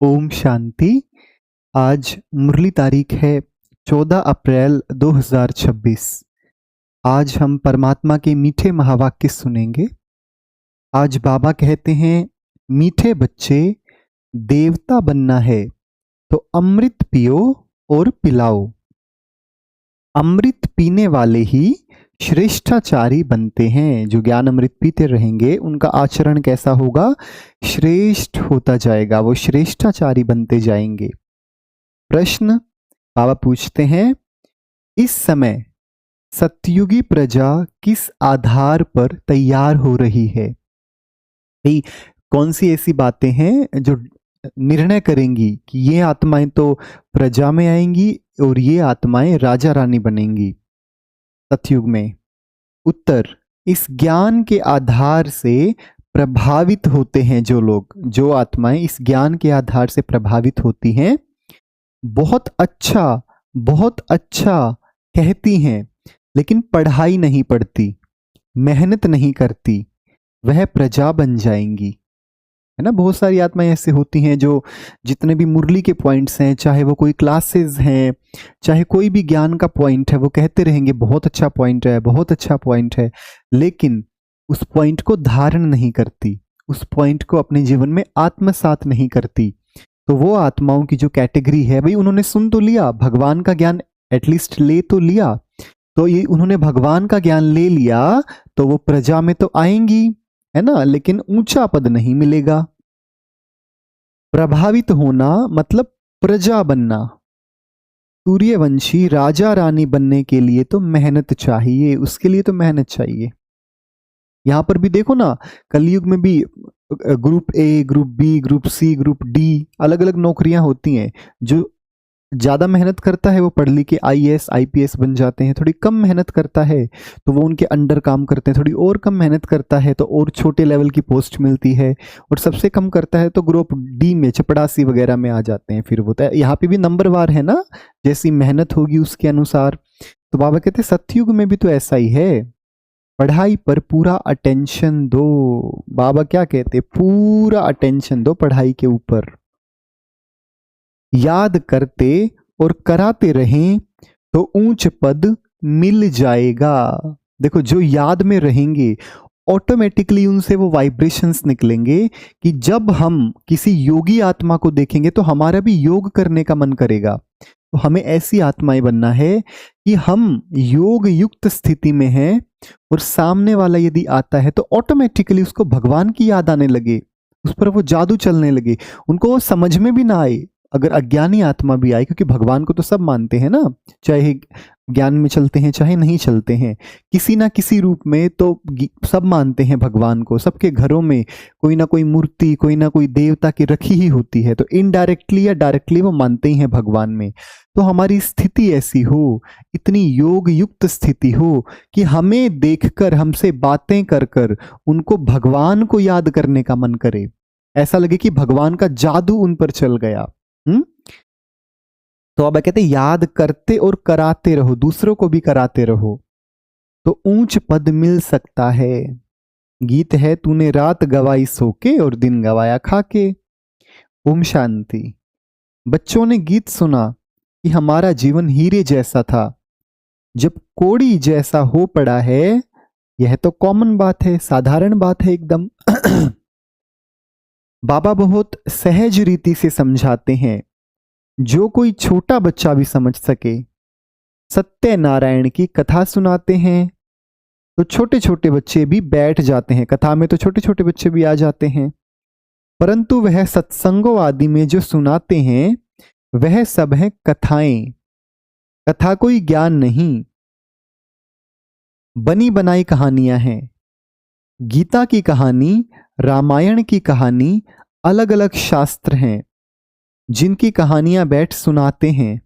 ओम शांति। आज मुरली तारीख है 14 अप्रैल 2026। आज हम परमात्मा के मीठे महावाक्य सुनेंगे। आज बाबा कहते हैं, मीठे बच्चे, देवता बनना है तो अमृत पियो और पिलाओ। अमृत पीने वाले ही श्रेष्ठाचारी बनते हैं। जो ज्ञान अमृत पीते रहेंगे उनका आचरण कैसा होगा? श्रेष्ठ होता जाएगा, वो श्रेष्ठाचारी बनते जाएंगे। प्रश्न बाबा पूछते हैं, इस समय सतयुगी प्रजा किस आधार पर तैयार हो रही है? भाई, कौन सी ऐसी बातें हैं जो निर्णय करेंगी कि ये आत्माएं तो प्रजा में आएंगी और ये आत्माएं राजा रानी बनेंगी सतयुग में? उत्तर, इस ज्ञान के आधार से प्रभावित होते हैं जो लोग, जो आत्माएं इस ज्ञान के आधार से प्रभावित होती हैं, बहुत अच्छा कहती हैं, लेकिन पढ़ाई नहीं पढ़ती, मेहनत नहीं करती, वह प्रजा बन जाएंगी। है ना? बहुत सारी आत्माएं ऐसे होती हैं जो जितने भी मुरली के पॉइंट्स हैं, चाहे वो कोई क्लासेस हैं, चाहे कोई भी ज्ञान का पॉइंट है, वो कहते रहेंगे बहुत अच्छा पॉइंट है, बहुत अच्छा पॉइंट है, लेकिन उस पॉइंट को धारण नहीं करती, उस पॉइंट को अपने जीवन में आत्मसात नहीं करती। तो वो आत्माओं की जो कैटेगरी है, भाई उन्होंने सुन तो लिया, भगवान का ज्ञान एटलीस्ट ले तो लिया, तो ये उन्होंने भगवान का ज्ञान ले लिया तो वो प्रजा में तो आएंगी, है ना, लेकिन ऊंचा पद नहीं मिलेगा। प्रभावित होना मतलब प्रजा बनना। सूर्यवंशी राजा रानी बनने के लिए तो मेहनत चाहिए, उसके लिए तो मेहनत चाहिए। यहां पर भी देखो ना, कलयुग में भी group A, group B, group C, group D, अलग अलग नौकरियां होती हैं। जो ज्यादा मेहनत करता है वो पढ़ लिख के आईएएस आईपीएस बन जाते हैं, थोड़ी कम मेहनत करता है तो वो उनके अंडर काम करते हैं, थोड़ी और कम मेहनत करता है तो और छोटे लेवल की पोस्ट मिलती है, और सबसे कम करता है तो ग्रुप डी में चपड़ासी वगैरह में आ जाते हैं। फिर वो यहाँ पे भी नंबर वार है ना, जैसी मेहनत होगी उसके अनुसार। तो बाबा कहते हैं सतयुग में भी तो ऐसा ही है, पढ़ाई पर पूरा अटेंशन दो। बाबा क्या कहते, पूरा अटेंशन दो पढ़ाई के ऊपर, याद करते और कराते रहें तो ऊंच पद मिल जाएगा। देखो, जो याद में रहेंगे ऑटोमेटिकली उनसे वो वाइब्रेशंस निकलेंगे कि जब हम किसी योगी आत्मा को देखेंगे तो हमारा भी योग करने का मन करेगा। तो हमें ऐसी आत्माएं बनना है कि हम योग युक्त स्थिति में हैं, और सामने वाला यदि आता है तो ऑटोमेटिकली उसको भगवान की याद आने लगे, उस पर वो जादू चलने लगे, उनको वो समझ में भी ना आए। अगर अज्ञानी आत्मा भी आए, क्योंकि भगवान को तो सब मानते हैं ना, चाहे ज्ञान में चलते हैं चाहे नहीं चलते हैं, किसी ना किसी रूप में तो सब मानते हैं भगवान को। सबके घरों में कोई ना कोई मूर्ति, कोई ना कोई देवता की रखी ही होती है, तो इनडायरेक्टली या डायरेक्टली वो मानते ही हैं भगवान में। तो हमारी स्थिति ऐसी हो, इतनी योग युक्त स्थिति हो कि हमें देखकर, हमसे बातें कर कर उनको भगवान को याद करने का मन करे, ऐसा लगे कि भगवान का जादू उन पर चल गया। तो अब कहते याद करते और कराते रहो, दूसरों को भी कराते रहो तो ऊंच पद मिल सकता है। गीत है, तूने रात गवाई सो के और दिन गवाया खा के। ओम शांति। बच्चों ने गीत सुना कि हमारा जीवन हीरे जैसा था, जब कोड़ी जैसा हो पड़ा है। यह तो कॉमन बात है, साधारण बात है एकदम। बाबा बहुत सहज रीति से समझाते हैं, जो कोई छोटा बच्चा भी समझ सके। सत्यनारायण की कथा सुनाते हैं तो छोटे छोटे बच्चे भी बैठ जाते हैं, कथा में तो छोटे छोटे बच्चे भी आ जाते हैं। परंतु वह सत्संगों आदि में जो सुनाते हैं वह सब है कथाएं। कथा कोई ज्ञान नहीं, बनी बनाई कहानियां हैं। गीता की कहानी, रामायण की कहानी, अलग अलग शास्त्र हैं जिनकी कहानियां बैठ सुनाते हैं,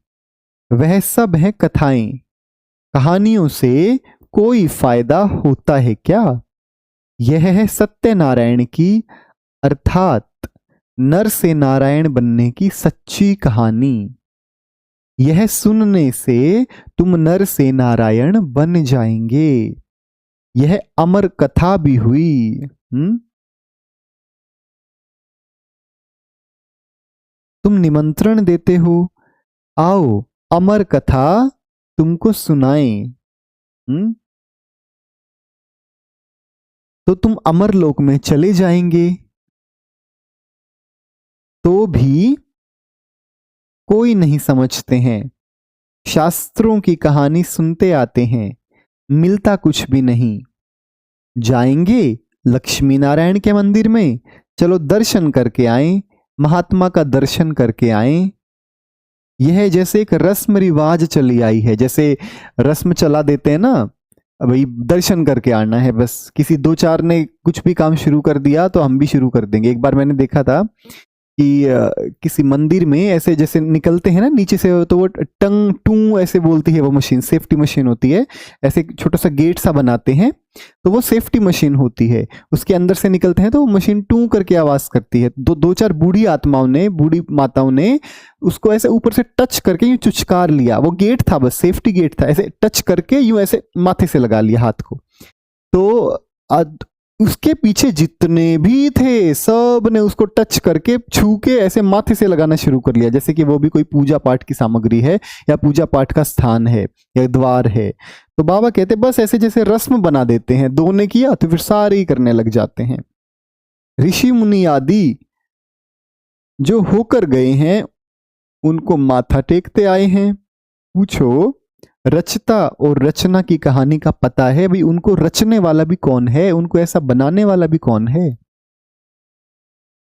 वह सब है कथाएं। कहानियों से कोई फायदा होता है क्या? यह है सत्यनारायण की, अर्थात नर से नारायण बनने की सच्ची कहानी। यह सुनने से तुम नर से नारायण बन जाएंगे। यह अमर कथा भी हुई। तुम निमंत्रण देते हो, आओ अमर कथा तुमको सुनाएं। तो तुम अमर लोक में चले जाएंगे, तो भी कोई नहीं समझते हैं। शास्त्रों की कहानी सुनते आते हैं, मिलता कुछ भी नहीं। जाएंगे लक्ष्मी नारायण के मंदिर में, चलो दर्शन करके आए, महात्मा का दर्शन करके आए। यह जैसे एक रस्म रिवाज चली आई है, जैसे रस्म चला देते हैं ना, भाई दर्शन करके आना है बस। किसी दो चार ने कुछ भी काम शुरू कर दिया तो हम भी शुरू कर देंगे। एक बार मैंने देखा था कि किसी मंदिर में ऐसे जैसे निकलते हैं ना नीचे से, तो वो टंग टू ऐसे बोलती है, वो मशीन सेफ्टी मशीन होती है। ऐसे छोटा सा गेट सा बनाते हैं, तो वो सेफ्टी मशीन होती है। उसके अंदर से निकलते हैं तो वो मशीन टू करके आवाज करती है। दो चार बूढ़ी आत्माओं ने, बूढ़ी माताओं ने उसको ऐसे ऊपर से टच करके यूं चुचकार लिया। वो गेट था, बस सेफ्टी गेट था, ऐसे टच करके यूं ऐसे माथे से लगा लिया हाथ को। तो उसके पीछे जितने भी थे सब ने उसको टच करके, छू के ऐसे माथे से लगाना शुरू कर लिया, जैसे कि वो भी कोई पूजा पाठ की सामग्री है या पूजा पाठ का स्थान है या द्वार है। तो बाबा कहते बस ऐसे जैसे रस्म बना देते हैं, दो ने किया तो फिर सारे ही करने लग जाते हैं। ऋषि मुनि आदि जो होकर गए हैं उनको माथा टेकते आए हैं। पूछो रचता और रचना की कहानी का पता है? भाई उनको रचने वाला भी कौन है, उनको ऐसा बनाने वाला भी कौन है?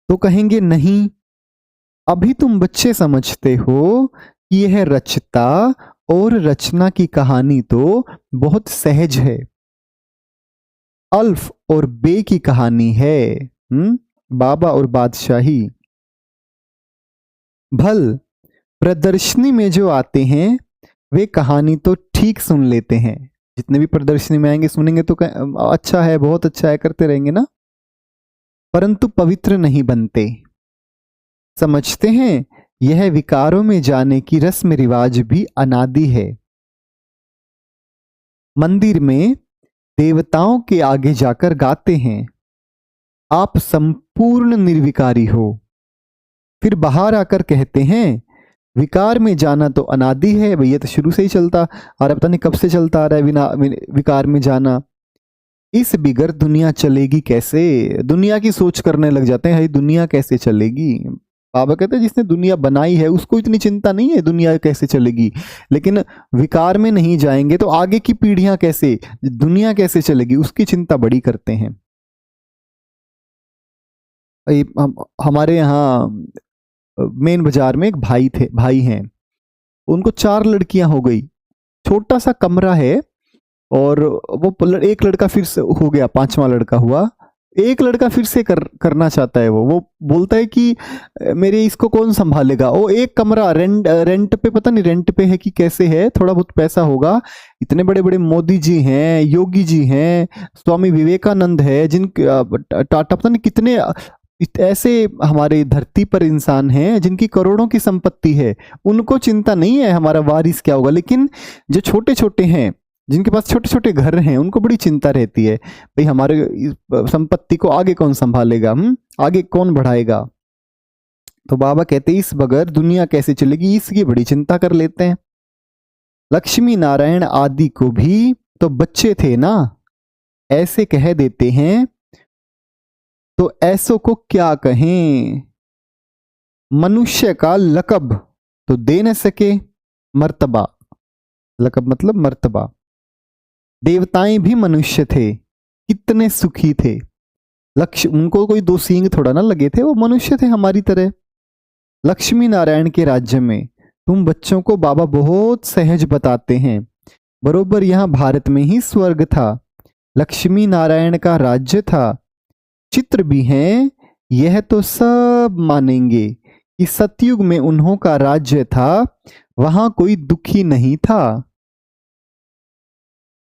तो कहेंगे नहीं, अभी तुम बच्चे समझते हो कि यह रचता और रचना की कहानी तो बहुत सहज है, अल्फ और बे की कहानी है। बाबा और बादशाही। भल प्रदर्शनी में जो आते हैं वे कहानी तो ठीक सुन लेते हैं। जितने भी प्रदर्शनी में आएंगे सुनेंगे तो अच्छा है, बहुत अच्छा है, करते रहेंगे ना, परंतु पवित्र नहीं बनते। समझते हैं यह विकारों में जाने की रस्म रिवाज भी अनादि है। मंदिर में देवताओं के आगे जाकर गाते हैं, आप संपूर्ण निर्विकारी हो। फिर बाहर आकर कहते हैं विकार में जाना तो अनादि है। भैया तो शुरू से ही चलता आ रहा, पता नहीं कब से चलता आ रहा है विकार में जाना। इस बिगर दुनिया चलेगी कैसे? दुनिया की सोच करने लग जाते हैं, दुनिया कैसे चलेगी। बाबा कहते हैं जिसने दुनिया बनाई है उसको इतनी चिंता नहीं है दुनिया कैसे चलेगी, लेकिन विकार में नहीं जाएंगे तो आगे की पीढ़ियां कैसे, दुनिया कैसे चलेगी, उसकी चिंता बड़ी करते हैं। हमारे यहाँ मेन बाजार में एक भाई हैं, उनको 4 लड़कियां हो गई। छोटा सा कमरा है और वो एक लड़का फिर से हो गया, 5वां लड़का हुआ। एक लड़का फिर से करना चाहता है। वो बोलता है कि मेरे इसको कौन संभालेगा। वो एक कमरा रेंट पे, पता नहीं रेंट पे है कि कैसे है, थोड़ा बहुत पैसा होगा। इतने बड़े बड़े मोदी जी हैं, योगी जी हैं, स्वामी विवेकानंद है, जिन टाटा, पता नहीं कितने ऐसे हमारे धरती पर इंसान हैं जिनकी करोड़ों की संपत्ति है। उनको चिंता नहीं है हमारा वारिस क्या होगा, लेकिन जो छोटे छोटे हैं, जिनके पास छोटे छोटे घर हैं, उनको बड़ी चिंता रहती है, भाई हमारे संपत्ति को आगे कौन संभालेगा, आगे कौन बढ़ाएगा। तो बाबा कहते हैं इस बगैर दुनिया कैसे चलेगी, इसकी बड़ी चिंता कर लेते हैं। लक्ष्मी नारायण आदि को भी तो बच्चे थे ना, ऐसे कह देते हैं, तो ऐसों को क्या कहें। मनुष्य का लकब तो दे न सके मर्तबा, लकब मतलब मर्तबा। देवताएं भी मनुष्य थे, कितने सुखी थे। लक्ष्य, उनको कोई 2 सींग थोड़ा ना लगे थे, वो मनुष्य थे हमारी तरह। लक्ष्मी नारायण के राज्य में तुम बच्चों को बाबा बहुत सहज बताते हैं, बरोबर यहां भारत में ही स्वर्ग था, लक्ष्मी नारायण का राज्य था। चित्र भी हैं, यह तो सब मानेंगे कि सतयुग में उन्हों का राज्य था, वहां कोई दुखी नहीं था,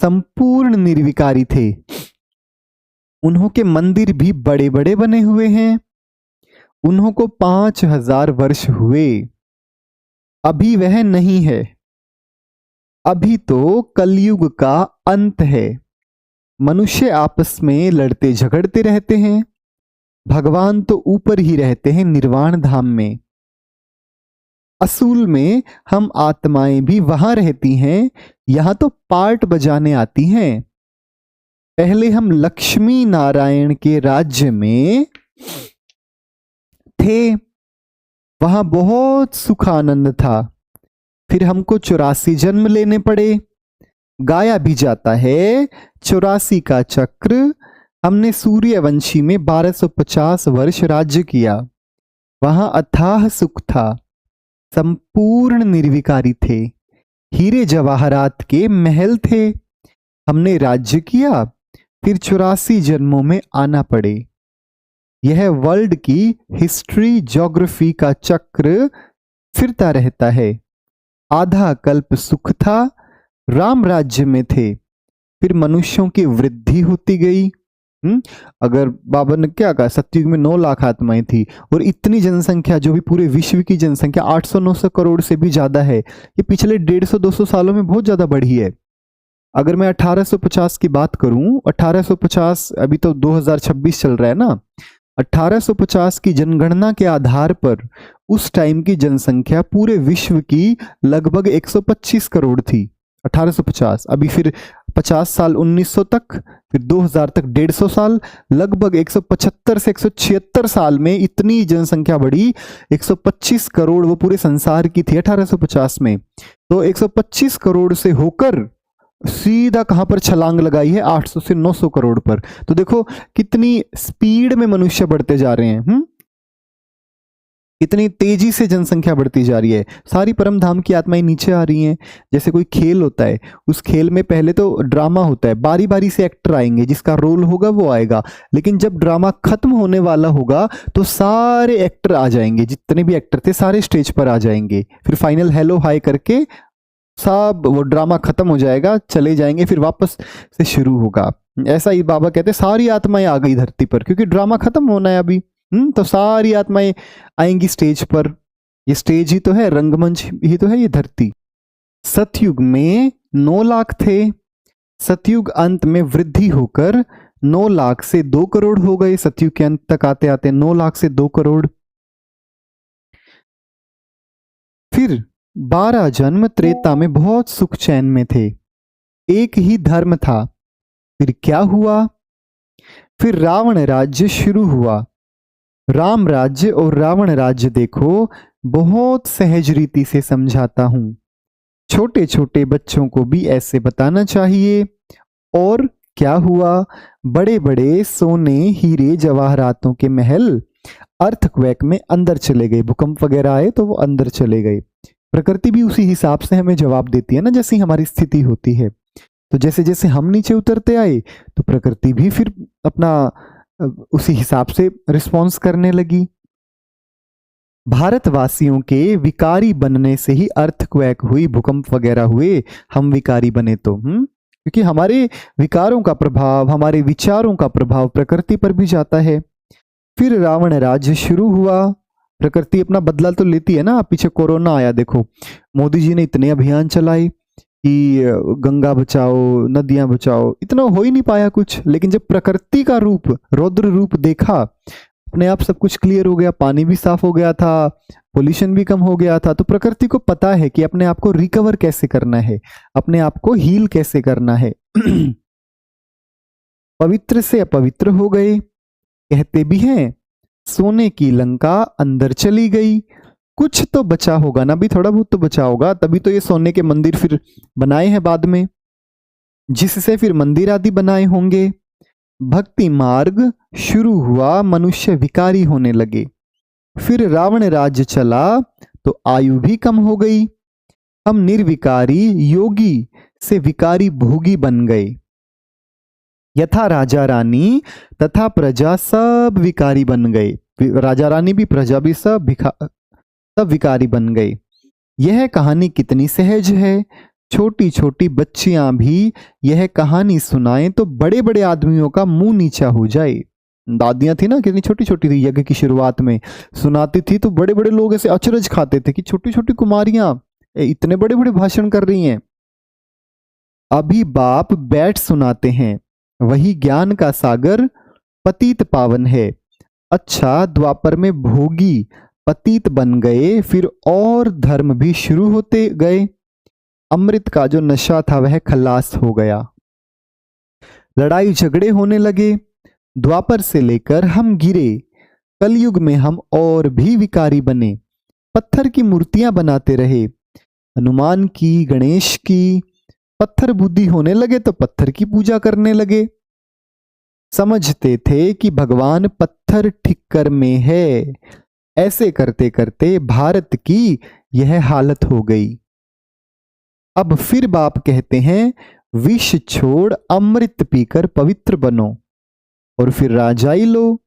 संपूर्ण निर्विकारी थे। उन्हों के मंदिर भी बड़े बड़े बने हुए हैं। उन्हों को 5000 वर्ष हुए, अभी वह नहीं है। अभी तो कलयुग का अंत है। मनुष्य आपस में लड़ते झगड़ते रहते हैं, भगवान तो ऊपर ही रहते हैं निर्वाण धाम में। असूल में हम आत्माएं भी वहां रहती हैं, यहां तो पार्ट बजाने आती हैं। पहले हम लक्ष्मी नारायण के राज्य में थे, वहां बहुत सुख आनंद था। फिर हमको 84 जन्म लेने पड़े। गाया भी जाता है 84 का चक्र। हमने सूर्यवंशी में 1250 वर्ष राज्य किया। वहां अथाह सुख था, संपूर्ण निर्विकारी थे, हीरे जवाहरात के महल थे। हमने राज्य किया, फिर 84 जन्मों में आना पड़े। यह वर्ल्ड की हिस्ट्री ज्योग्राफी का चक्र फिरता रहता है। आधा कल्प सुख था, राम राज्य में थे, फिर मनुष्यों की वृद्धि होती गई। अगर बाबा ने क्या कहा, सतयुग में 9 लाख आत्माएं थी और इतनी जनसंख्या जो भी पूरे विश्व की जनसंख्या 800-900 करोड़ से भी ज्यादा है, ये पिछले 150-200 सालों में बहुत ज्यादा बढ़ी है। अगर मैं 1850 की बात करूं, 1850, अभी तो 2026 चल रहा है ना, 1850 की जनगणना के आधार पर उस टाइम की जनसंख्या पूरे विश्व की लगभग 125 करोड़ थी। 1850, अभी फिर 50 साल 1900 तक, फिर 2000 तक 150 साल, लगभग 175 से 176 साल में इतनी जनसंख्या बढ़ी। 125 करोड़ वो पूरे संसार की थी 1850 में, तो 125 करोड़ से होकर सीधा कहां पर छलांग लगाई है, 800 से 900 करोड़ पर। तो देखो कितनी स्पीड में मनुष्य बढ़ते जा रहे हैं। इतनी तेजी से जनसंख्या बढ़ती जा रही है। सारी परम धाम की आत्माएं नीचे आ रही हैं। जैसे कोई खेल होता है, उस खेल में पहले तो ड्रामा होता है, बारी बारी से एक्टर आएंगे, जिसका रोल होगा वो आएगा। लेकिन जब ड्रामा खत्म होने वाला होगा तो सारे एक्टर आ जाएंगे, जितने भी एक्टर थे सारे स्टेज पर आ जाएंगे। फिर फाइनल हेलो हाय करके सब वो ड्रामा खत्म हो जाएगा, चले जाएंगे, फिर वापस से शुरू होगा। ऐसा ही बाबा कहते हैं सारी आत्माएं आ गई धरती पर, क्योंकि ड्रामा खत्म होना है अभी। तो सारी आत्माएं आएंगी स्टेज पर। ये स्टेज ही तो है, रंगमंच ही तो है ये धरती। सतयुग में 9 लाख थे, सतयुग अंत में वृद्धि होकर 9 लाख से 2 करोड़ हो गए। सतयुग के अंत तक आते आते 9 लाख से 2 करोड़। फिर 12 जन्म त्रेता में बहुत सुख चैन में थे, एक ही धर्म था। फिर क्या हुआ, फिर रावण राज्य शुरू हुआ। राम राज्य और रावण राज्य देखो, बहुत सहज रीति से समझाता हूं, छोटे छोटे बच्चों को भी ऐसे बताना चाहिए। और क्या हुआ, बड़े बड़े सोने हीरे जवाहरातों के महल अर्थक्वेक में अंदर चले गए। भूकंप वगैरह आए तो वो अंदर चले गए। प्रकृति भी उसी हिसाब से हमें जवाब देती है ना, जैसी हमारी स्थिति होती है। तो जैसे जैसे हम नीचे उतरते आए तो प्रकृति भी फिर अपना उसी हिसाब से रिस्पॉन्स करने लगी। भारतवासियों के विकारी बनने से ही अर्थक्वेक हुई, भूकंप वगैरह हुए। हम विकारी बने तो क्योंकि हमारे विकारों का प्रभाव, हमारे विचारों का प्रभाव प्रकृति पर भी जाता है। फिर रावण राज्य शुरू हुआ। प्रकृति अपना बदला तो लेती है ना। पीछे कोरोना आया, देखो मोदी जी ने इतने अभियान चलाए कि गंगा बचाओ, नदियां बचाओ, इतना हो ही नहीं पाया कुछ। लेकिन जब प्रकृति का रूप, रौद्र रूप देखा, अपने आप सब कुछ क्लियर हो गया, पानी भी साफ हो गया था, पोल्यूशन भी कम हो गया था। तो प्रकृति को पता है कि अपने आप को रिकवर कैसे करना है, अपने आप को हील कैसे करना है। पवित्र से अपवित्र हो गए, कहते भी हैं सोने की लंका अंदर चली गई। कुछ तो बचा होगा ना भी, थोड़ा बहुत तो बचा होगा, तभी तो ये सोने के मंदिर फिर बनाए हैं बाद में, जिससे फिर मंदिर आदि बनाए होंगे। भक्ति मार्ग शुरू हुआ, मनुष्य विकारी होने लगे। फिर रावण राज्य चला तो आयु भी कम हो गई। हम निर्विकारी योगी से विकारी भोगी बन गए। यथा राजा रानी तथा प्रजा सब विकारी बन गए। राजा रानी भी, प्रजा भी, सब विकारी बन गए। यह कहानी कितनी सहज है, छोटी छोटी बच्चियां भी यह कहानी सुनाएं तो बड़े बड़े आदमियों का मुंह नीचा हो जाए। दादियां थी ना, कितनी छोटी छोटी थी, यज्ञ की शुरुआत में सुनाती थी तो बड़े बड़े लोग ऐसे अचरज खाते थे कि छोटी छोटी कुमारियां इतने बड़े बड़े भाषण कर रही हैं। अभी बाप बैठ सुनाते हैं, वही ज्ञान का सागर पतित पावन है। अच्छा द्वापर में भोगी पतित बन गए, फिर और धर्म भी शुरू होते गए। अमृत का जो नशा था वह खल्लास हो गया। लड़ाई झगड़े होने लगे। द्वापर से लेकर हम गिरे। कलयुग में हम और भी विकारी बने। पत्थर की मूर्तियां बनाते रहे, हनुमान की, गणेश की। पत्थर बुद्धि होने लगे तो पत्थर की पूजा करने लगे। समझते थे कि भगवान पत्थर ठिक्कर में है। ऐसे करते करते भारत की यह हालत हो गई। अब फिर बाप कहते हैं, विष छोड़ अमृत पीकर पवित्र बनो और फिर राजाई लो।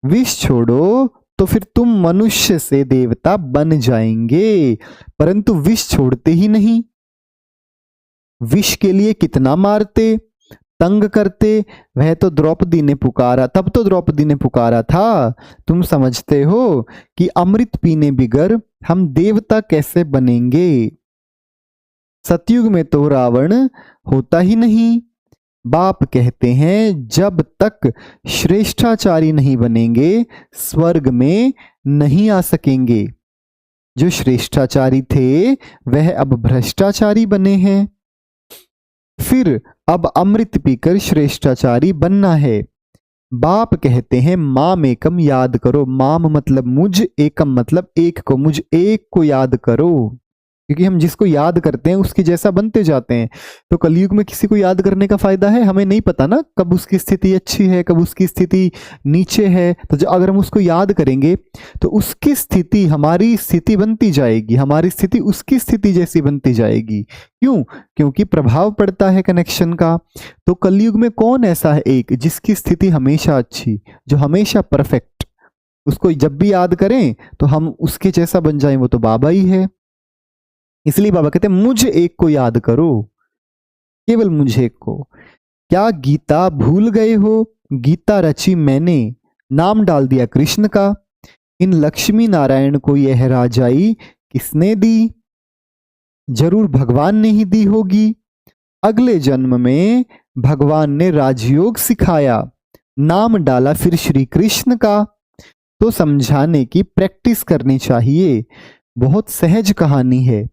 विष छोड़ो तो फिर तुम मनुष्य से देवता बन जाएंगे, परंतु विष छोड़ते ही नहीं। विष के लिए कितना मारते, तंग करते। वह तो द्रौपदी ने पुकारा, तब तो द्रौपदी ने पुकारा था। तुम समझते हो कि अमृत पीने बिगर हम देवता कैसे बनेंगे। सतयुग में तो रावण होता ही नहीं। बाप कहते हैं, जब तक श्रेष्ठाचारी नहीं बनेंगे स्वर्ग में नहीं आ सकेंगे। जो श्रेष्ठाचारी थे वह अब भ्रष्टाचारी बने हैं। फिर अब अमृत पीकर श्रेष्ठाचारी बनना है। बाप कहते हैं, माम एकम याद करो। माम मतलब मुझ, एकम मतलब एक को, मुझ एक को याद करो। क्योंकि हम जिसको याद करते हैं उसके जैसा बनते जाते हैं। तो कलयुग में किसी को याद करने का फायदा है? हमें नहीं पता ना कब उसकी स्थिति अच्छी है, कब उसकी स्थिति नीचे है। तो जो अगर हम उसको याद करेंगे तो उसकी स्थिति हमारी स्थिति बनती जाएगी, हमारी स्थिति उसकी स्थिति जैसी बनती जाएगी। क्यों? क्योंकि प्रभाव पड़ता है कनेक्शन का। तो कलयुग में कौन ऐसा है एक जिसकी स्थिति हमेशा अच्छी, जो हमेशा परफेक्ट, उसको जब भी याद करें तो हम उसके जैसा बन जाएं? वो तो बाबा ही है। इसलिए बाबा कहते हैं, मुझ एक को याद करो, केवल मुझे एक को। क्या गीता भूल गए हो? गीता रची मैंने, नाम डाल दिया कृष्ण का। इन लक्ष्मी नारायण को यह राजाई किसने दी? जरूर भगवान ने ही दी होगी। अगले जन्म में भगवान ने राजयोग सिखाया, नाम डाला फिर श्री कृष्ण का। तो समझाने की प्रैक्टिस करनी चाहिए। बहुत सहज कहानी है।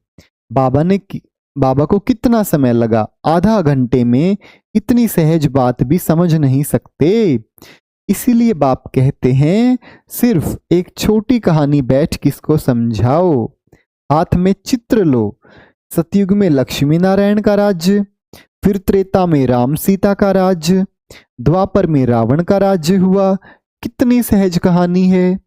बाबा को कितना समय लगा? आधा घंटे में इतनी सहज बात भी समझ नहीं सकते। इसीलिए बाप कहते हैं, सिर्फ एक छोटी कहानी बैठ किसको समझाओ। हाथ में चित्र लो। सतयुग में लक्ष्मी नारायण का राज्य, फिर त्रेता में राम सीता का राज्य, द्वापर में रावण का राज्य हुआ। कितनी सहज कहानी है।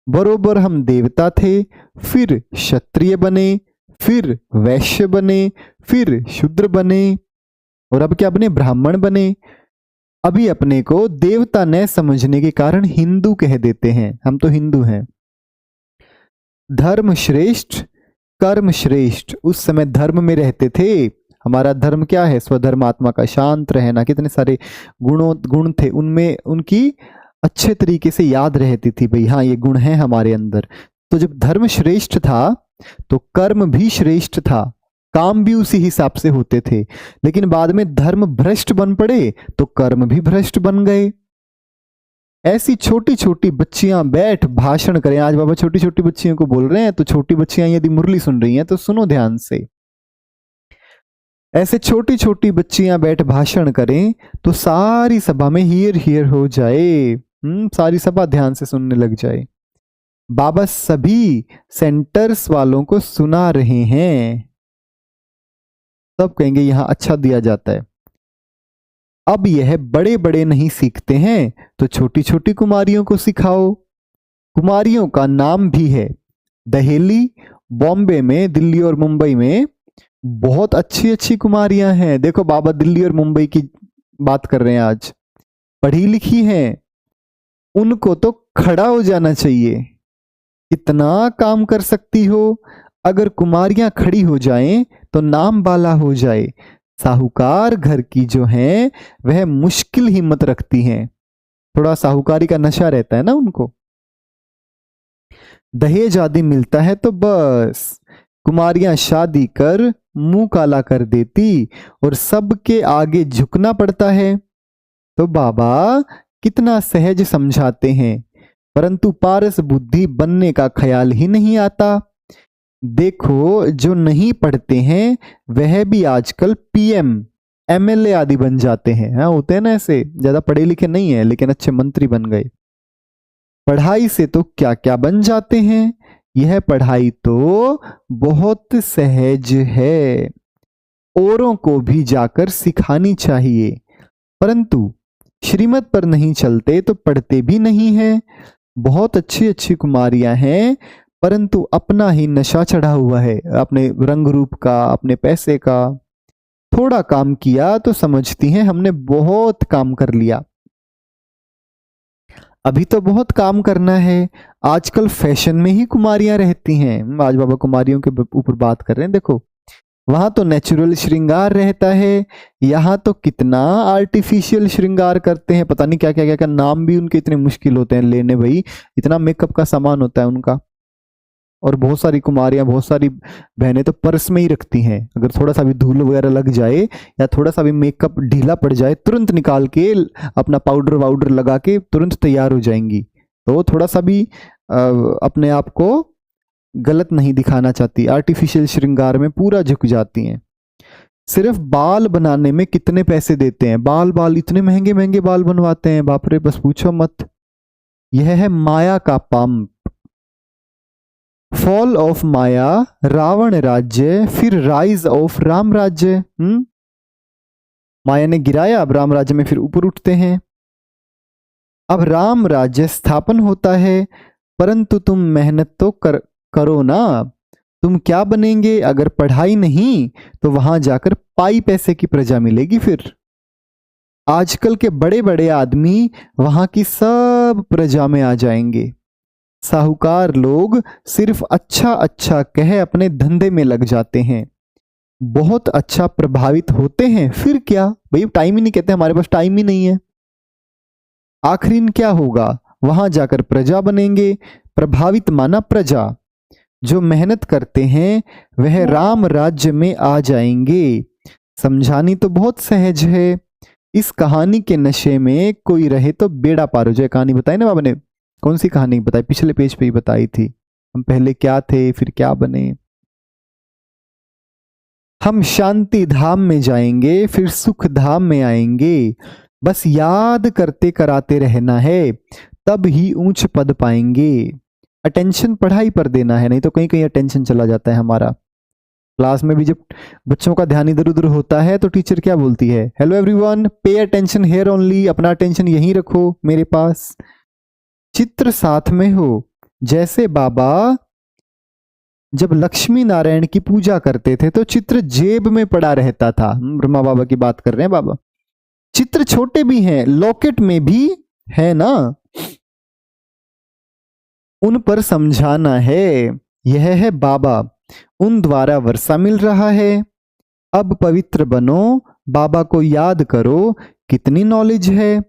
बरोबर हम देवता थे, फिर क्षत्रिय बने, फिर वैश्य बने, फिर शूद्र बने, और अब क्या बने? ब्राह्मण बने। अभी अपने को देवता न समझने के कारण हिंदू कह देते हैं। हम तो हिंदू हैं। धर्म श्रेष्ठ, कर्म श्रेष्ठ। उस समय धर्म में रहते थे। हमारा धर्म क्या है? स्वधर्मात्मा का, शांत रहना। कितने सारे गुण थे उनमें, उनकी अच्छे तरीके से याद रहती थी, भाई हाँ ये गुण है हमारे अंदर। तो जब धर्म श्रेष्ठ था तो कर्म भी श्रेष्ठ था, काम भी उसी हिसाब से होते थे। लेकिन बाद में धर्म भ्रष्ट बन पड़े तो कर्म भी भ्रष्ट बन गए। ऐसी छोटी छोटी बच्चियां बैठ भाषण करें। आज बाबा छोटी छोटी बच्चियों को बोल रहे हैं, तो छोटी बच्चियां यदि मुरली सुन रही हैं तो सुनो ध्यान से। ऐसे छोटी छोटी बच्चियां बैठ भाषण करें तो सारी सभा में हियर हियर हो जाए। सारी सभा ध्यान से सुनने लग जाए। बाबा सभी सेंटर्स वालों को सुना रहे हैं। सब कहेंगे यहां अच्छा दिया जाता है। अब यह बड़े बड़े नहीं सीखते हैं तो छोटी छोटी कुमारियों को सिखाओ। कुमारियों का नाम भी है दहेली। बॉम्बे में, दिल्ली और मुंबई में बहुत अच्छी अच्छी कुमारियां हैं। देखो बाबा दिल्ली और मुंबई की बात कर रहे हैं आज। पढ़ी लिखी हैं, उनको तो खड़ा हो जाना चाहिए। इतना काम कर सकती हो। अगर कुमारियां खड़ी हो जाएं तो नाम बाला हो जाए। साहूकार घर की जो हैं वह मुश्किल हिम्मत रखती हैं। थोड़ा साहूकारी का नशा रहता है ना उनको। दहेज आदि मिलता है तो बस कुमारियां शादी कर मुंह काला कर देती और सबके आगे झुकना पड़ता है। तो बाबा कितना सहज समझाते हैं। परंतु पारस बुद्धि बनने का ख्याल ही नहीं आता। देखो जो नहीं पढ़ते हैं वह भी आजकल पीएम एमएलए आदि बन जाते हैं। हाँ, होते हैं ना ऐसे, ज्यादा पढ़े लिखे नहीं है लेकिन अच्छे मंत्री बन गए। पढ़ाई से तो क्या क्या बन जाते हैं। यह पढ़ाई तो बहुत सहज है, औरों को भी जाकर सिखानी चाहिए, परंतु श्रीमत पर नहीं चलते तो पढ़ते भी नहीं है। बहुत अच्छी अच्छी कुमारियां हैं, परंतु अपना ही नशा चढ़ा हुआ है, अपने रंग रूप का, अपने पैसे का। थोड़ा काम किया तो समझती हैं हमने बहुत काम कर लिया, अभी तो बहुत काम करना है। आजकल फैशन में ही कुमारियां रहती हैं। आज बाबा कुमारियों के ऊपर बात कर रहे हैं। देखो वहां तो नेचुरल श्रृंगार रहता है, यहाँ तो कितना आर्टिफिशियल श्रृंगार करते हैं। पता नहीं क्या क्या क्या क्या नाम भी उनके इतने मुश्किल होते हैं लेने भाई, इतना मेकअप का सामान होता है उनका। और बहुत सारी कुमारियां, बहुत सारी बहनें तो पर्स में ही रखती हैं, अगर थोड़ा सा भी धूल वगैरह लग जाए या थोड़ा सा भी मेकअप ढीला पड़ जाए तुरंत निकाल के अपना पाउडर वाउडर लगा के तुरंत तैयार हो जाएंगी। तो थोड़ा सा भी अपने आप को गलत नहीं दिखाना चाहती, आर्टिफिशियल श्रृंगार में पूरा झुक जाती हैं। सिर्फ बाल बनाने में कितने पैसे देते हैं, बाल इतने महंगे महंगे बाल बनवाते हैं, बाप रे, बस पूछो मत। यह है माया का पंप। फॉल ऑफ माया, रावण राज्य, फिर राइज ऑफ राम राज्य। माया ने गिराया, अब राम राज्य में फिर ऊपर उठते हैं। अब राम राज्य स्थापन होता है, परंतु तुम मेहनत तो करो ना। तुम क्या बनेंगे अगर पढ़ाई नहीं, तो वहां जाकर पाई पैसे की प्रजा मिलेगी। फिर आजकल के बड़े बड़े आदमी वहां की सब प्रजा में आ जाएंगे। साहूकार लोग सिर्फ अच्छा अच्छा कहे अपने धंधे में लग जाते हैं, बहुत अच्छा प्रभावित होते हैं। फिर क्या भाई, टाइम ही नहीं, कहते हमारे पास टाइम ही नहीं है। आखिर क्या होगा, वहां जाकर प्रजा बनेंगे। प्रभावित माना प्रजा, जो मेहनत करते हैं वह राम राज्य में आ जाएंगे। समझानी तो बहुत सहज है। इस कहानी के नशे में कोई रहे तो बेड़ा पार हो जाए। कहानी बताई ना बाबा ने, कौन सी कहानी बताई, पिछले पेज पे ही बताई थी। हम पहले क्या थे फिर क्या बने। हम शांति धाम में जाएंगे फिर सुख धाम में आएंगे। बस याद करते कराते रहना है, तब ही ऊंच पद पाएंगे। अटेंशन पढ़ाई पर देना है, नहीं तो कहीं कहीं अटेंशन चला जाता है हमारा। क्लास में भी जब बच्चों का ध्यान इधर उधर होता है तो टीचर क्या बोलती है, hello everyone, pay attention here only, अपना अटेंशन यहीं रखो मेरे पास। चित्र साथ में हो। जैसे बाबा जब लक्ष्मी नारायण की पूजा करते थे तो चित्र जेब में पड़ा रहता था। ब्रह्मा बाबा की बात कर रहे हैं बाबा। चित्र छोटे भी हैं, लॉकेट में भी है ना, उन पर समझाना है। यह है बाबा, उन द्वारा वर्षा मिल रहा है। अब पवित्र बनो, बाबा को याद करो, कितनी नॉलेज है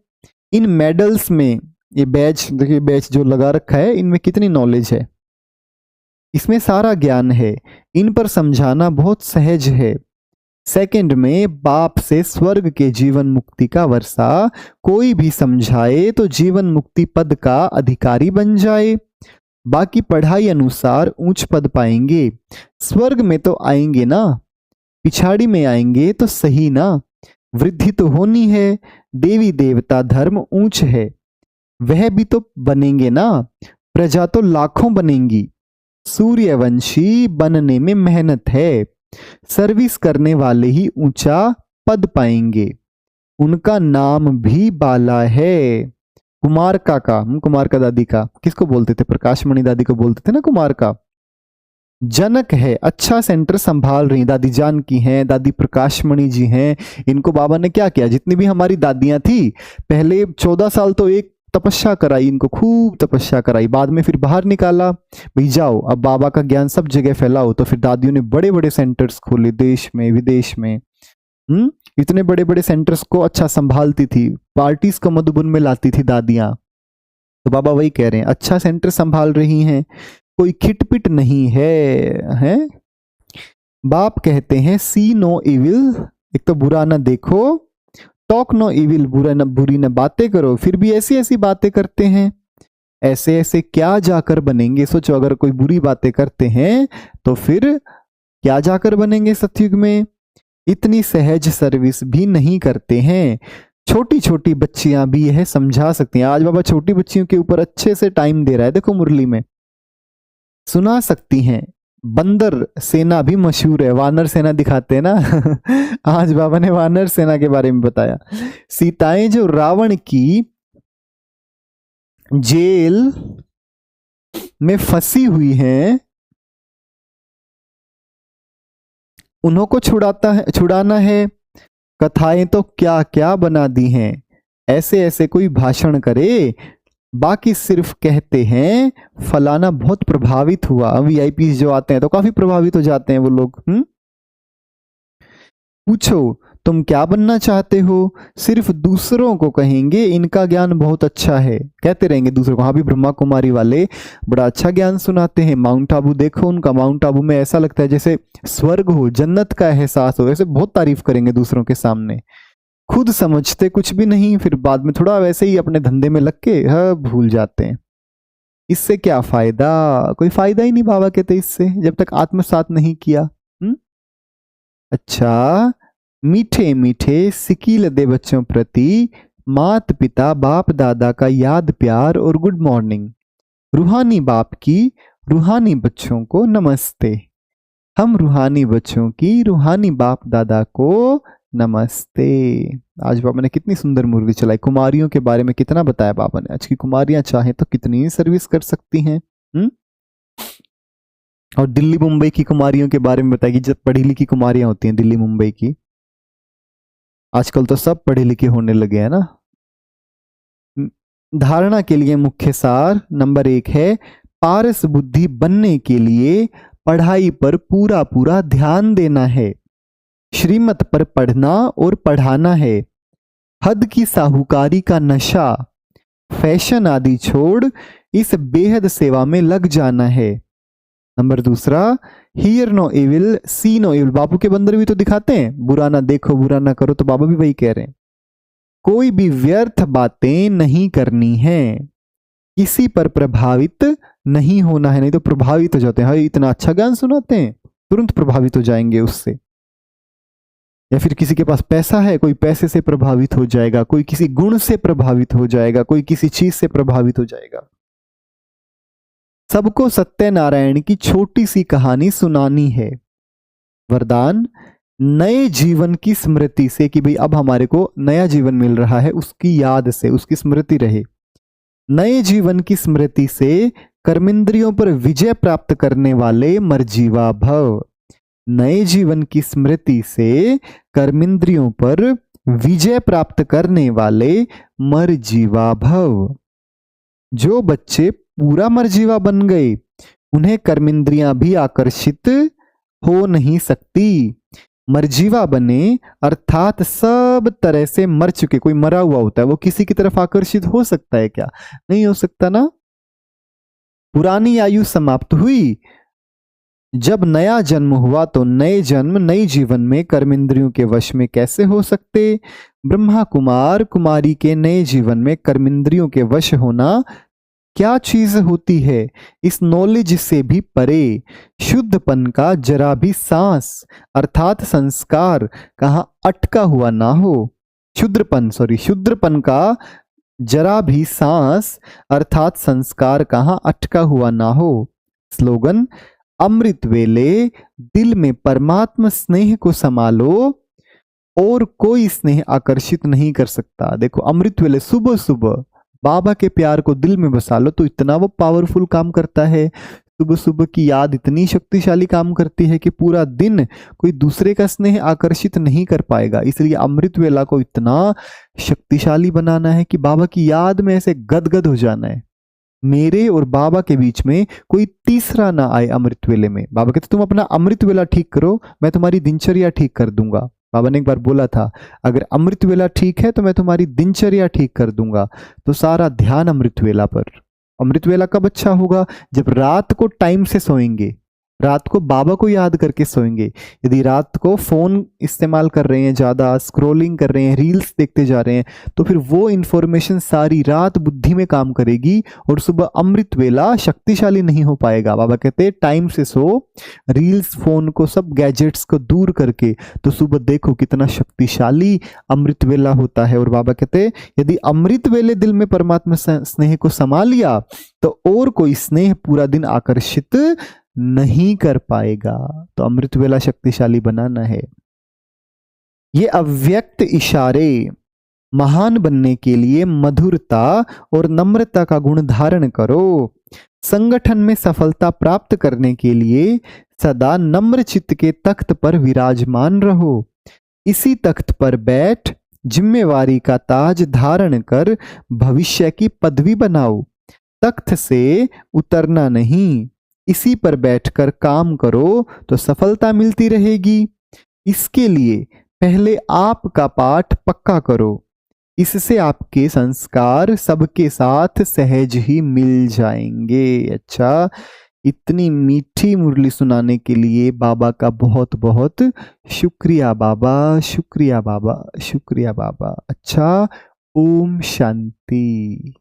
इन मेडल्स में। ये बैच देखिए, बैच जो लगा रखा है इनमें कितनी नॉलेज है, इसमें सारा ज्ञान है। इन पर समझाना बहुत सहज है। सेकंड में बाप से स्वर्ग के जीवन मुक्ति का वर्षा कोई भी समझाए तो जीवन मुक्ति पद का अधिकारी बन जाए। बाकी पढ़ाई अनुसार ऊंच पद पाएंगे। स्वर्ग में तो आएंगे ना, पिछाड़ी में आएंगे तो सही ना। वृद्धि तो होनी है, देवी देवता धर्म ऊंच है, वह भी तो बनेंगे ना। प्रजा तो लाखों बनेंगी। सूर्यवंशी बनने में मेहनत है, सर्विस करने वाले ही ऊंचा पद पाएंगे। उनका नाम भी बाला है। कुमार का कुमार का दादी का किसको बोलते थे, प्रकाश मणि दादी को बोलते थे ना कुमार का। जनक है, अच्छा सेंटर संभाल रही, दादी जान की हैं, दादी प्रकाश मणि जी हैं। इनको बाबा ने क्या किया, जितनी भी हमारी दादियां थी पहले 14 साल तो एक तपस्या कराई, इनको खूब तपस्या कराई, बाद में फिर बाहर निकाला, भाई जाओ अब बाबा का ज्ञान सब जगह फैलाओ। तो फिर दादियों ने बड़े बड़े सेंटर्स खोले देश में विदेश में। इतने बड़े बड़े सेंटर्स को अच्छा संभालती थी, पार्टीज को मधुबन में लाती थी दादियां। तो बाबा वही कह रहे हैं, अच्छा सेंटर संभाल रही हैं, कोई खिटपिट नहीं है। बाप कहते हैं सी नो इविल, एक तो बुरा ना देखो, टॉक नो इविल, बुरी न बातें करो, फिर भी ऐसी ऐसी बातें करते हैं। ऐसे ऐसे क्या जाकर बनेंगे। सोचो, अगर कोई बुरी बातें करते हैं तो फिर क्या जाकर बनेंगे सतयुग में। इतनी सहज सर्विस भी नहीं करते हैं। छोटी छोटी बच्चियां भी यह समझा सकती हैं। आज बाबा छोटी बच्चियों के ऊपर अच्छे से टाइम दे रहा है, देखो मुरली में सुना सकती हैं। बंदर सेना भी मशहूर है, वानर सेना दिखाते हैं ना। आज बाबा ने वानर सेना के बारे में बताया। सीताएं जो रावण की जेल में फंसी हुई हैं, उन्हों को छुड़ाना है। कथाएं तो क्या क्या बना दी हैं। ऐसे ऐसे कोई भाषण करे, बाकी सिर्फ कहते हैं फलाना बहुत प्रभावित हुआ। वीआईपी जो आते हैं तो काफी प्रभावित हो जाते हैं वो लोग। पूछो तुम क्या बनना चाहते हो, सिर्फ दूसरों को कहेंगे इनका ज्ञान बहुत अच्छा है, कहते रहेंगे दूसरों को। हाँ भी ब्रह्मा कुमारी वाले बड़ा अच्छा ज्ञान सुनाते हैं। माउंट आबू देखो उनका, माउंट आबू में ऐसा लगता है जैसे स्वर्ग हो, जन्नत का एहसास हो, ऐसे बहुत तारीफ करेंगे दूसरों के सामने। खुद समझते कुछ भी नहीं, फिर बाद में थोड़ा वैसे ही अपने धंधे में लग के भूल जाते हैं। इससे क्या फायदा, कोई फायदा ही नहीं बाबा कहते इससे, जब तक आत्मसात नहीं किया। अच्छा, मीठे मीठे सिकील दे बच्चों प्रति मात पिता बाप दादा का याद प्यार और गुड मॉर्निंग। रूहानी बाप की रूहानी बच्चों को नमस्ते। हम रूहानी बच्चों की रूहानी बाप दादा को नमस्ते। आज बाबा ने कितनी सुंदर मुरली चलाई। कुमारियों के बारे में कितना बताया बाबा ने। आज की कुमारियां चाहें तो कितनी सर्विस कर सकती हैं। और दिल्ली मुंबई की कुमारियों के बारे में बताया कि जब पढ़ी लिखी कुमारियां होती हैं दिल्ली मुंबई की, आजकल तो सब पढ़े लिखे होने लगे हैं ना। धारणा के लिए मुख्य सार नंबर 1 है, पारस बुद्धि बनने के लिए पढ़ाई पर पूरा पूरा ध्यान देना है। श्रीमत पर पढ़ना और पढ़ाना है। हद की साहूकारी का नशा, फैशन आदि छोड़ इस बेहद सेवा में लग जाना है। Number 2, hear no evil see no evil. बाबू के बंदर भी तो दिखाते हैं, बुरा ना देखो बुरा ना करो, तो बाबा भी वही कह रहे हैं। कोई भी व्यर्थ बातें नहीं करनी है, किसी पर प्रभावित नहीं होना है, नहीं तो प्रभावित हो जाते हैं। हाँ इतना अच्छा ज्ञान सुनाते हैं, तुरंत प्रभावित हो जाएंगे उससे। या फिर किसी के पास पैसा है, कोई पैसे से प्रभावित हो जाएगा, कोई किसी गुण से प्रभावित हो जाएगा, कोई किसी चीज से प्रभावित हो जाएगा। सबको सत्यनारायण की छोटी सी कहानी सुनानी है। वरदान, नए जीवन की स्मृति से, कि भाई अब हमारे को नया जीवन मिल रहा है, उसकी याद से, उसकी स्मृति रहे। नए जीवन की स्मृति से कर्मेंद्रियों पर विजय प्राप्त करने वाले मर्जीवा भव। नए जीवन की स्मृति से कर्मेंद्रियों पर विजय प्राप्त करने वाले मर्जीवा भव। जो बच्चे पूरा मर्जीवा बन गए, उन्हें कर्मेंद्रियां भी आकर्षित हो नहीं सकती। मर्जीवा बने अर्थात सब तरह से मर चुके, कोई मरा हुआ होता है, वो किसी की तरफ आकर्षित हो सकता है क्या? नहीं हो सकता ना। पुरानी आयु समाप्त हुई, जब नया जन्म हुआ तो नए जन्म नई जीवन में कर्मेंद्रियों के वश में कैसे हो सकते? ब्रह्मा कुमार कुमारी के नए जीवन में कर्मेंद्रियों के वश होना क्या चीज होती है? इस नॉलेज से भी परे शुद्धपन का जरा भी सांस अर्थात संस्कार कहाँ अटका हुआ ना हो। शुद्रपन का जरा भी सांस अर्थात संस्कार कहाँ अटका हुआ ना हो। स्लोगन, अमृत वेले दिल में परमात्मा स्नेह को संभालो और कोई स्नेह आकर्षित नहीं कर सकता। देखो अमृत वेले सुबह सुबह बाबा के प्यार को दिल में बसा लो तो इतना वो पावरफुल काम करता है। सुबह सुबह की याद इतनी शक्तिशाली काम करती है कि पूरा दिन कोई दूसरे का स्नेह आकर्षित नहीं कर पाएगा। इसलिए अमृत वेला को इतना शक्तिशाली बनाना है कि बाबा की याद में ऐसे गदगद हो जाना है। मेरे और बाबा के बीच में कोई तीसरा ना आए अमृत वेले में। बाबा कहते तुम अपना अमृत वेला ठीक करो, मैं तुम्हारी दिनचर्या ठीक कर दूंगा। बाबा ने एक बार बोला था, अगर अमृत वेला ठीक है तो मैं तुम्हारी दिनचर्या ठीक कर दूंगा। तो सारा ध्यान अमृत वेला पर। अमृत वेला कब अच्छा होगा? जब रात को टाइम से सोएंगे। रात को बाबा को याद करके सोएंगे। यदि रात को फोन इस्तेमाल कर रहे हैं, ज्यादा स्क्रोलिंग कर रहे हैं, रील्स देखते जा रहे हैं, तो फिर वो इंफॉर्मेशन सारी रात बुद्धि में काम करेगी और सुबह अमृत वेला शक्तिशाली नहीं हो पाएगा। बाबा कहते हैं टाइम से सो, रील्स, फोन को, सब गैजेट्स को दूर करके, तो सुबह देखो कितना शक्तिशाली अमृत वेला होता है। और बाबा कहते हैं यदि अमृत वेले दिल में परमात्मा स्नेह को समा लिया तो और कोई स्नेह पूरा दिन आकर्षित नहीं कर पाएगा। तो अमृत वेला शक्तिशाली बनाना है। ये अव्यक्त इशारे महान बनने के लिए मधुरता और नम्रता का गुण धारण करो। संगठन में सफलता प्राप्त करने के लिए सदा नम्र चित्त के तख्त पर विराजमान रहो। इसी तख्त पर बैठ जिम्मेवारी का ताज धारण कर भविष्य की पदवी बनाओ। तख्त से उतरना नहीं, इसी पर बैठकर काम करो तो सफलता मिलती रहेगी। इसके लिए पहले आपका पाठ पक्का करो, इससे आपके संस्कार सबके साथ सहज ही मिल जाएंगे। अच्छा, इतनी मीठी मुरली सुनाने के लिए बाबा का बहुत बहुत शुक्रिया बाबा, शुक्रिया बाबा, शुक्रिया बाबा। अच्छा, ओम शांति।